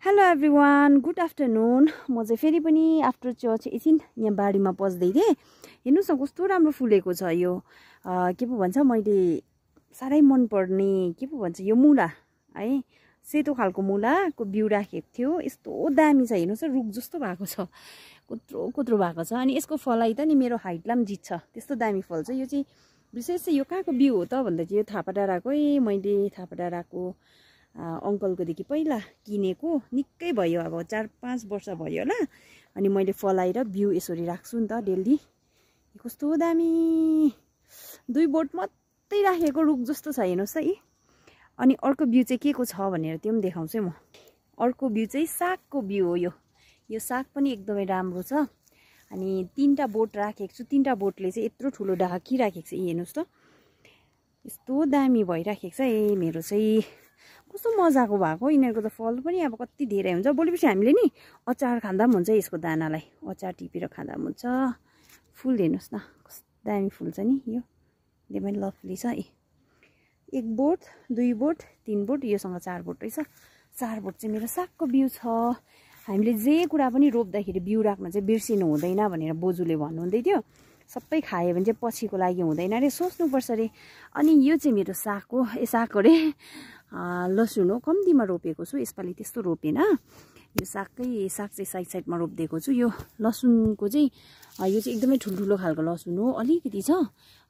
Hello everyone, good afternoon. म चाहिँ फेरि पनि आफ्टर चर्च एकछिन यहाँ बारीमा पस्दै थिएँ। हेर्नुहोस् न कस्तो राम्रो फुलेको छ यो के पो भन्छ, मैले साह्रै मनपर्ने के पो भन्छ यो मुला है, सेतो खालको मुलाको बिउ राखेको थियो। यस्तो दामी छ, हेर्नुहोस् न रुख जस्तो भएको छ, कुत्रो कुत्रो भएको छ। अनि यसको फलाइ त नि मेरो हाइटलाई पनि जित्छ, त्यस्तो दामी फल्छ। यो चाहिँ विशेष चाहिँ यो कहाँको बिउ हो त भन्दा चाहिँ यो थापाडाँडाकै, मैले थापाडाँडाको अङ्कलकोदेखि पहिला किनेको, निकै भयो, अब 4-5 वर्ष भयो होला। अनि मैले फलाएर बिउ यसरी राख्छु नि त डेली। कस्तो दामी 2 बोट मात्रै राखेको रुख जस्तो छ, हेर्नुहोस् त। अनि अर्को बिउ चाहिँ के को छ भनेर त्यो पनि देखाउँछु है म। अर्को बिउ चाहिँ सागको बिउ हो। यो साग पनि एकदमै राम्रो छ। अनि 3टा बोट राखेको छु, 3टा बोटले चाहिँ यत्रो ठुलो ढाकिराखेको छ। हेर्नुहोस् त यस्तो दामी भइराखेको छ। मेरो चाहिँ कस्तो मजाको भएको। यिनीहरूको त फल पनि अब कति धेरै हुन्छ। भोलिपछि हामीले नि अचार खाँदा पनि हुन्छ, यसको दानालाई अचार टिपेर खाँदा पनि हुन्छ। फुल हेर्नुहोस् न कस्तो दामी फुल छ नि, यो एकदमै लभली छ। 1 बोट 2 बोट 3 बोट, योसँग 4 बोट रहेछ। 4 बोट चाहिँ मेरो सागको बिउ छ। हामीले जे कुरा पनि रोप्दाखेरि बिउ राख्न चाहिँ बिर्सिनु हुँदैन भनेर बोजूले भन्नुहुँदै थियो। सबै खायो भने चाहिँ पछिको लागि हुँदैन अरे, सोच्नुपर्छ अरे। अनि यो चाहिँ मेरो साग हो, साग अरे लसुन हो। कम्तीमा रोपेको छु यसपालि, त्यस्तो रोपेन। यो साग चाहिँ साइड साइडमा रोपिदिएको छु। यो लसुनको चाहिँ यो चाहिँ एकदमै ठुल्ठुलो खालको लसुन हो, अलिकति छ।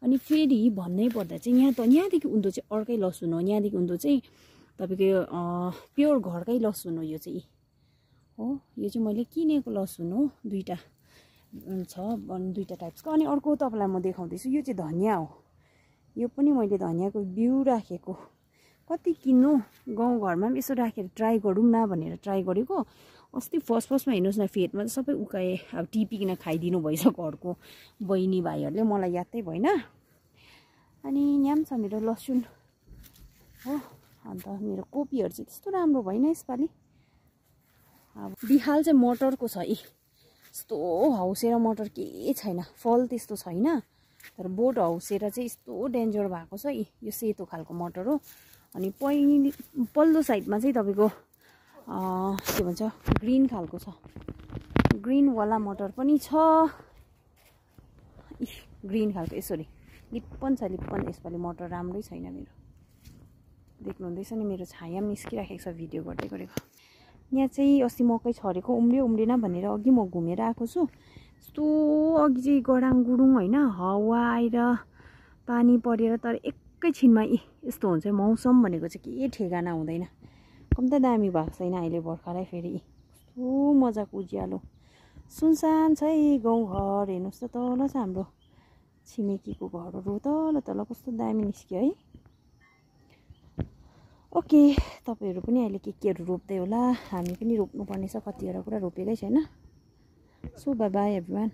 अनि फेरि भन्नै पर्दा चाहिँ यहाँदेखि उँधो चाहिँ अर्कै लसुन हो। यहाँदेखि उँधो चाहिँ तपाईँको प्योर घरकै लसुन हो। यो चाहिँ हो, यो चाहिँ मैले किनेको लसुन हो। 2टा छ, 2टा टाइप्सको। अनि अर्को तपाईँलाई म देखाउँदैछु, यो चाहिँ धनियाँ हो। यो पनि मैले धनियाँको बिउ राखेको। कति किन्नु, गाउँघरमा पनि यसो राखेर ट्राई गरौँ न भनेर ट्राई गरेको। अस्ति फर्स्टमा हेर्नुहोस् न, फेदमा त सबै उकाए, अब टिपिकन खाइदिनु भएछ घरको बहिनी भाइहरूले, मलाई यादै भएन। अनि यहाँ पनि छ मेरो लसुन हो। अन्त मेरो कोपीहरू चाहिँ त्यस्तो राम्रो भएन यसपालि। अब बिहाल चाहिँ मटरको छ। यस्तो हौसेर मटर केही छैन, फल त्यस्तो छैन, तर बोट हौसेर चाहिँ यस्तो डेन्जर भएको छ। यो सेतो खालको मटर हो। अनि पल्लो साइडमा चाहिँ तपाईँको के भन्छ ग्रिन खालको छ, ग्रिनवाला मटर पनि छ। ग्रिन खालको यसरी लिप्पन छ, लिप्पन। यसपालि मटर राम्रै छैन मेरो, देख्नुहुँदैछ नि, मेरो छाया पनि निस्किराखेको छ भिडियो गर्दै गरेको। यहाँ चाहिँ अस्ति मकै छरेको, उम्रेन भनेर अघि म घुमेर आएको छु। यस्तो अघि चाहिँ गडाङ गुडुङ होइन, हावा आएर पानी परेर, तर एकैछिनमा यस्तो हुन्छ। मौसम भनेको चाहिँ के ठेगाना हुँदैन। कम त दामी भएको छैन अहिले भर्खरै फेरि। कस्तो मजाको उज्यालो, सुनसान छ है गाउँघर। हेर्नुहोस् त तल छ हाम्रो छिमेकीको घरहरू, तल कस्तो दामी निस्क्यो है। ओके, तपाईँहरू पनि अहिले केहरू रोप्दै होला, हामी पनि रोप्नुपर्ने छ। कतिवटा कुरा रोपेकै छैन। So by by everyone.